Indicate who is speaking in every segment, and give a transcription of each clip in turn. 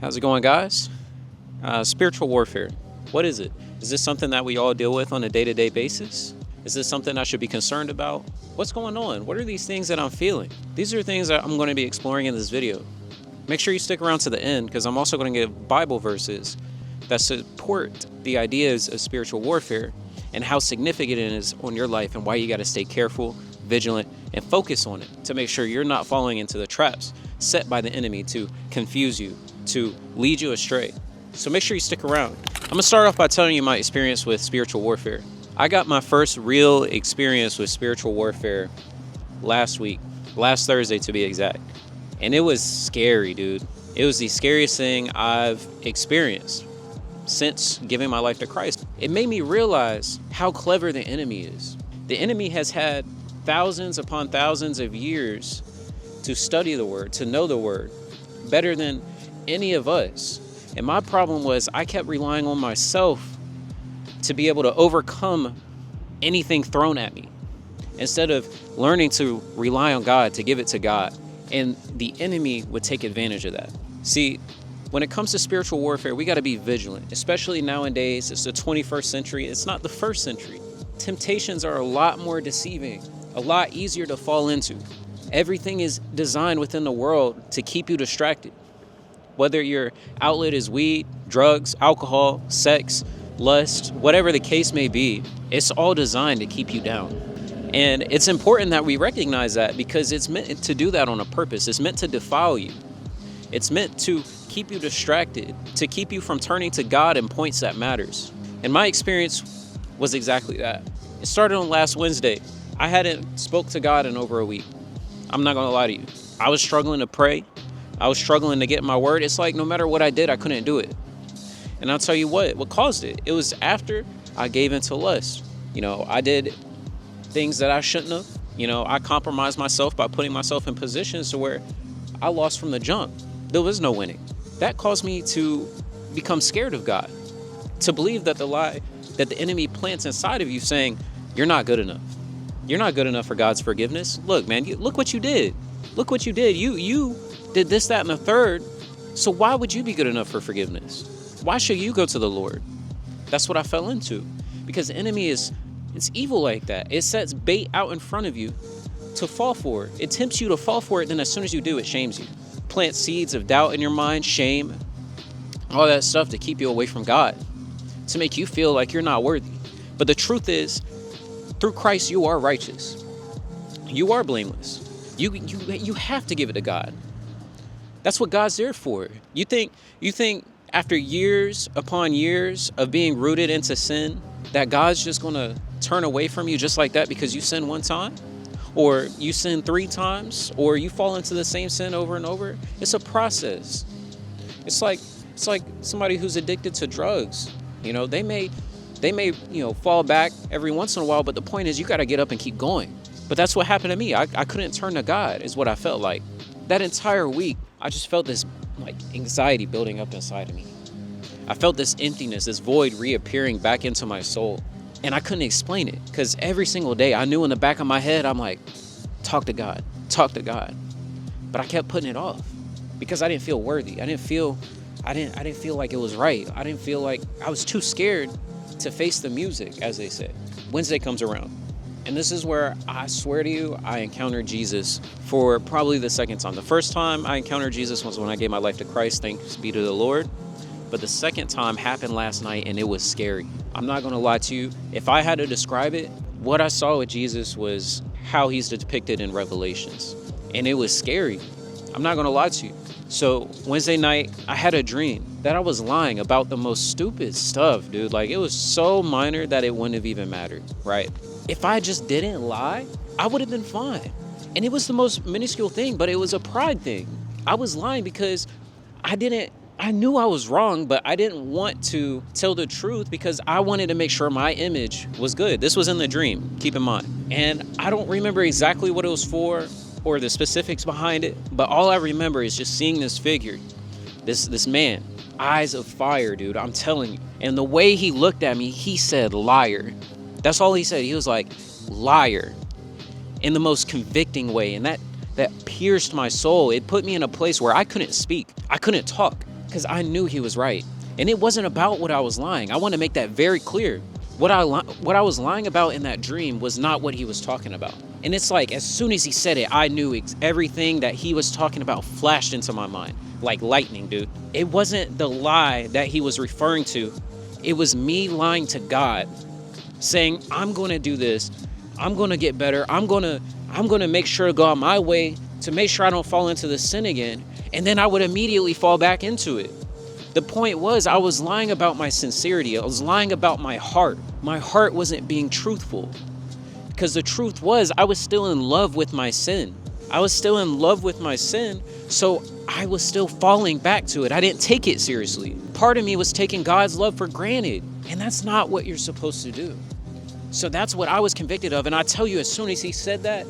Speaker 1: How's it going, guys? Spiritual warfare. What is it? Is this something that we all deal with on a day-to-day basis? Is this something I should be concerned about? What's going on? What are these things that I'm feeling? These are things that I'm going to be exploring in this video. Make sure you stick around to the end, because I'm also going to give Bible verses that support the ideas of spiritual warfare and how significant it is on your life and why you got to stay careful, vigilant, and focus on it to make sure you're not falling into the traps set by the enemy to confuse you, to lead you astray. So make sure you stick around. I'm going to start off by telling you my experience with spiritual warfare. I got my first real experience with spiritual warfare last Thursday to be exact. And it was scary, dude. It was the scariest thing I've experienced since giving my life to Christ. It made me realize how clever the enemy is. The enemy has had thousands upon thousands of years to study the word, to know the word better than any of us. And my problem was I kept relying on myself to be able to overcome anything thrown at me instead of learning to rely on God, to give it to God. And the enemy would take advantage of that. See, when it comes to spiritual warfare, we got to be vigilant, especially nowadays. It's the 21st century. It's not the first century. Temptations are a lot more deceiving, a lot easier to fall into. Everything is designed within the world to keep you distracted. Whether your outlet is weed, drugs, alcohol, sex, lust, whatever the case may be, it's all designed to keep you down. And it's important that we recognize that, because it's meant to do that on a purpose. It's meant to defile you. It's meant to keep you distracted, to keep you from turning to God in points that matters. And my experience was exactly that. It started on last Wednesday. I hadn't spoke to God in over a week. I'm not going to lie to you. I was struggling to pray. I was struggling to get my word. It's like no matter what I did, I couldn't do it. And I'll tell you what caused it. It was after I gave into lust. I did things that I shouldn't have. I compromised myself by putting myself in positions to where I lost from the jump. There was no winning. That caused me to become scared of God, to believe that the lie that the enemy plants inside of you saying, you're not good enough. You're not good enough for God's forgiveness. Look, man, look what you did. Look what you did. You did this, that, and the third. So why would you be good enough for forgiveness? Why should you go to the Lord? That's what I fell into, because the enemy it's evil like that. It sets bait out in front of you to fall for it. It tempts you to fall for it. Then as soon as you do, it shames you. Plant seeds of doubt in your mind, shame, all that stuff to keep you away from God, to make you feel like you're not worthy. But the truth is, through Christ, you are righteous. You are blameless. You have to give it to God. That's what God's there for. You think after years upon years of being rooted into sin, that God's just going to turn away from you just like that because you sin one time? Or you sin 3 times? Or you fall into the same sin over and over? It's a process. It's like somebody who's addicted to drugs. They may fall back every once in a while, but the point is you got to get up and keep going. But that's what happened to me. I couldn't turn to God, is what I felt like. That entire week, I just felt this anxiety building up inside of me. I felt this emptiness, this void reappearing back into my soul. And I couldn't explain it, because every single day I knew in the back of my head, I'm like, talk to God. But I kept putting it off because I didn't feel worthy. I didn't feel like it was right. I didn't feel like I was too scared to face the music, as they say. Wednesday comes around. And this is where I swear to you, I encountered Jesus for probably the second time. The first time I encountered Jesus was when I gave my life to Christ, thanks be to the Lord. But the second time happened last night, and it was scary. I'm not going to lie to you. If I had to describe it, what I saw with Jesus was how he's depicted in Revelations. And it was scary. I'm not going to lie to you. So Wednesday night, I had a dream that I was lying about the most stupid stuff, dude. Like, it was so minor that it wouldn't have even mattered, right? If I just didn't lie, I would have been fine. And it was the most minuscule thing, but it was a pride thing. I was lying because I knew I was wrong, but I didn't want to tell the truth because I wanted to make sure my image was good. This was in the dream, keep in mind. And I don't remember exactly what it was for or the specifics behind it, but all I remember is just seeing this figure, this man, eyes of fire, dude, I'm telling you. And the way he looked at me, he said, liar. That's all he said. He was like, liar, in the most convicting way. And that pierced my soul. It put me in a place where I couldn't speak. I couldn't talk. because I knew he was right. And it wasn't about what I was lying. I want to make that very clear. What I was lying about in that dream was not what he was talking about. And it's like, as soon as he said it, I knew everything that he was talking about flashed into my mind like lightning, dude. It wasn't the lie that he was referring to. It was me lying to God, saying, I'm going to do this. I'm going to get better. I'm going to make sure to go out my way to make sure I don't fall into the sin again. And then I would immediately fall back into it. The point was, I was lying about my sincerity. I was lying about my heart. My heart wasn't being truthful. Because the truth was, I was still in love with my sin. I was still in love with my sin, so I was still falling back to it. I didn't take it seriously. Part of me was taking God's love for granted, and that's not what you're supposed to do. So that's what I was convicted of, and I tell you, as soon as he said that,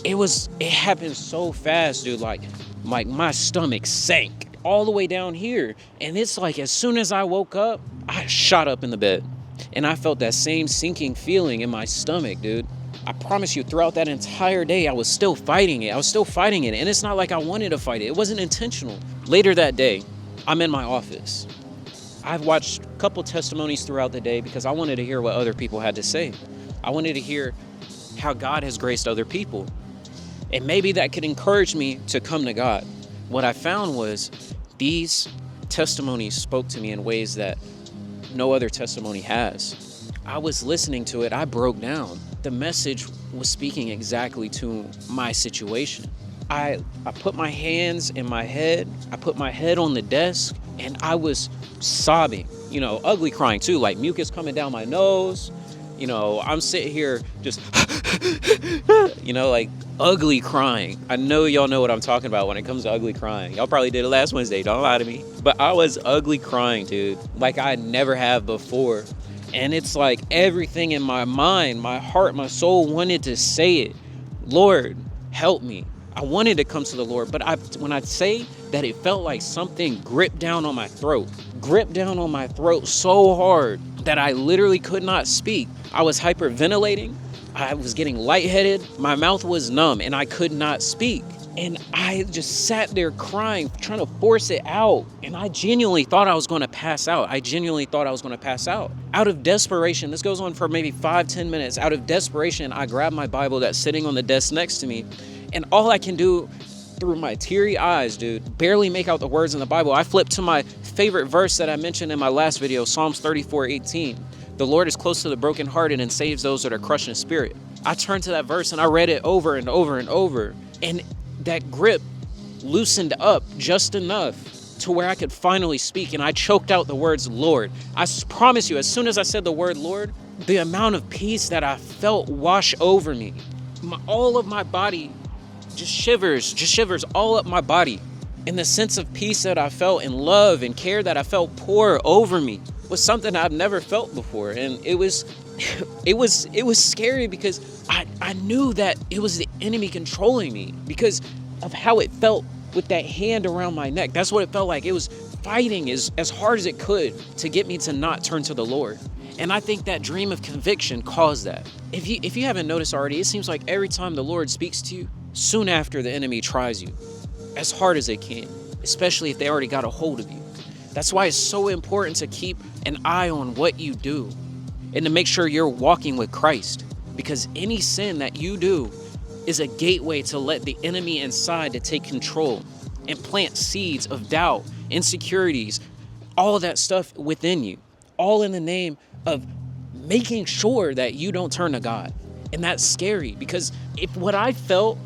Speaker 1: it happened so fast, dude. Like my stomach sank all the way down here, and it's like as soon as I woke up, I shot up in the bed, and I felt that same sinking feeling in my stomach, dude. I promise you, throughout that entire day, I was still fighting it. And it's not like I wanted to fight it. It wasn't intentional. Later that day, I'm in my office. I've watched a couple testimonies throughout the day because I wanted to hear what other people had to say. I wanted to hear how God has graced other people. And maybe that could encourage me to come to God. What I found was these testimonies spoke to me in ways that no other testimony has. I was listening to it. I broke down. The message was speaking exactly to my situation. I put my hands in my head. I put my head on the desk, and I was sobbing, ugly crying too, like mucus coming down my nose. I'm sitting here just, like ugly crying. I know y'all know what I'm talking about when it comes to ugly crying. Y'all probably did it last Wednesday, don't lie to me. But I was ugly crying, dude, like I never have before. And it's like everything in my mind, my heart, my soul wanted to say it. Lord, help me. I wanted to come to the Lord, but when I say that, it felt like something gripped down on my throat so hard that I literally could not speak. I was hyperventilating. I was getting lightheaded. My mouth was numb and I could not speak. And I just sat there crying, trying to force it out. And I genuinely thought I was going to pass out. Out of desperation, this goes on for maybe 5-10 minutes. Out of desperation, I grabbed my Bible that's sitting on the desk next to me. And all I can do through my teary eyes, dude, barely make out the words in the Bible. I flipped to my favorite verse that I mentioned in my last video, Psalms 34:18. The Lord is close to the brokenhearted and saves those that are crushed in spirit. I turned to that verse and I read it over and over and over. And that grip loosened up just enough to where I could finally speak, and I choked out the words, Lord. I promise you, as soon as I said the word Lord, the amount of peace that I felt wash over me, all of my body just shivers all up my body. And the sense of peace that I felt and love and care that I felt pour over me was something I've never felt before. And it was scary because I knew that it was the enemy controlling me because of how it felt with that hand around my neck. That's what it felt like. It was fighting as hard as it could to get me to not turn to the Lord. And I think that dream of conviction caused that. If you haven't noticed already, it seems like every time the Lord speaks to you, soon after the enemy tries you as hard as they can, especially if they already got a hold of you. That's why it's so important to keep an eye on what you do and to make sure you're walking with Christ, because any sin that you do is a gateway to let the enemy inside to take control and plant seeds of doubt, insecurities, all of that stuff within you, all in the name of making sure that you don't turn to God. And that's scary, because if what I felt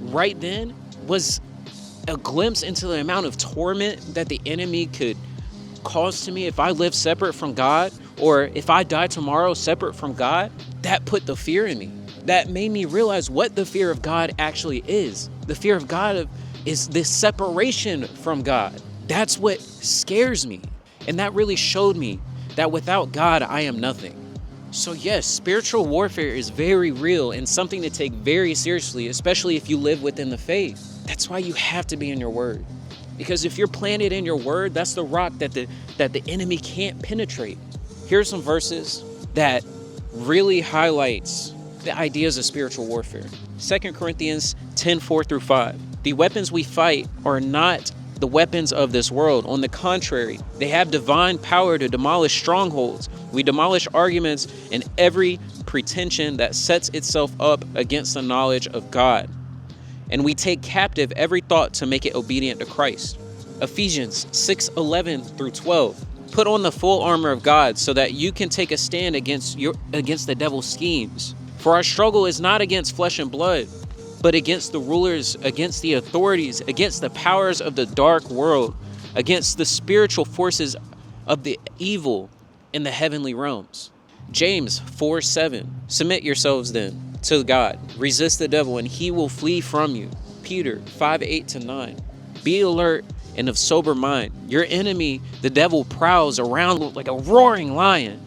Speaker 1: right then was a glimpse into the amount of torment that the enemy could cause to me if I live separate from God, or if I die tomorrow separate from God, that put the fear in me. That made me realize what the fear of God actually is. The fear of God is this separation from God. That's what scares me. And that really showed me that without God, I am nothing. So yes, spiritual warfare is very real and something to take very seriously, especially if you live within the faith. That's why you have to be in your word. Because if you're planted in your word, that's the rock that the enemy can't penetrate. Here's some verses that really highlights the ideas of spiritual warfare. 2 Corinthians 10:4-5. The weapons we fight are not the weapons of this world. On the contrary, they have divine power to demolish strongholds. We demolish arguments and every pretension that sets itself up against the knowledge of God. And we take captive every thought to make it obedient to Christ. Ephesians 6:11 through 12. Put on the full armor of God so that you can take a stand against the devil's schemes. For our struggle is not against flesh and blood, but against the rulers, against the authorities, against the powers of the dark world, against the spiritual forces of the evil in the heavenly realms. James 4:7. Submit yourselves then to God. Resist the devil and he will flee from you. Peter 5:8-9. Be alert and of sober mind. Your enemy, the devil, prowls around like a roaring lion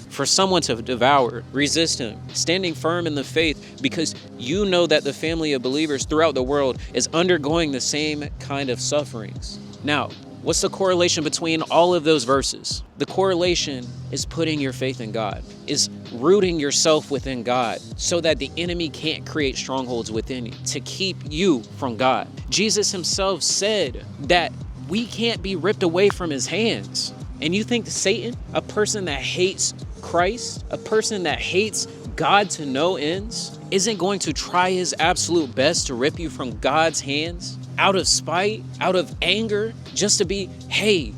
Speaker 1: for someone to devour. Resist him, standing firm in the faith, because you know that the family of believers throughout the world is undergoing the same kind of sufferings. Now, what's the correlation between all of those verses? The correlation is putting your faith in God, is rooting yourself within God so that the enemy can't create strongholds within you to keep you from God. Jesus himself said that we can't be ripped away from his hands. And you think Satan, a person that hates Christ, a person that hates God to no ends, isn't going to try his absolute best to rip you from God's hands out of spite, out of anger, just to be, hey,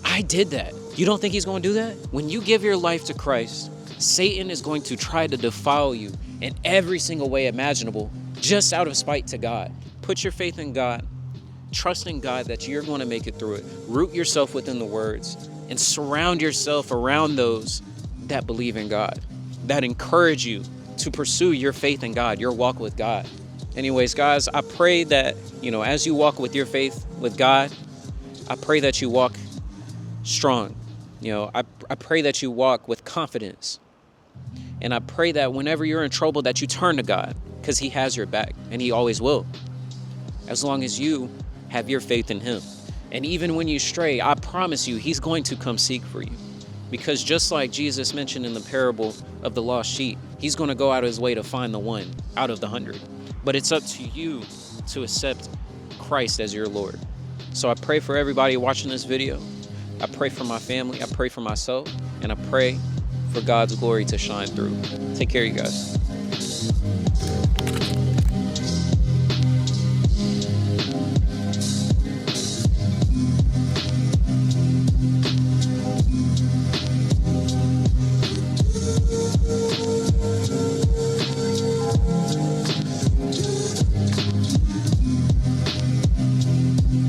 Speaker 1: I did that. You don't think he's going to do that? When you give your life to Christ, Satan is going to try to defile you in every single way imaginable, just out of spite to God. Put your faith in God. Trust in God that you're going to make it through it. Root yourself within the words and surround yourself around those that believe in God, that encourage you to pursue your faith in God, your walk with God. Anyways, guys, I pray that, as you walk with your faith with God, I pray that you walk strong. I pray that you walk with confidence. And I pray that whenever you're in trouble that you turn to God, because he has your back and he always will, as long as you have your faith in him. And even when you stray, I promise you, he's going to come seek for you. Because just like Jesus mentioned in the parable of the lost sheep, he's going to go out of his way to find the one out of the 100. But it's up to you to accept Christ as your Lord. So I pray for everybody watching this video. I pray for my family. I pray for myself. And I pray for God's glory to shine through. Take care, you guys.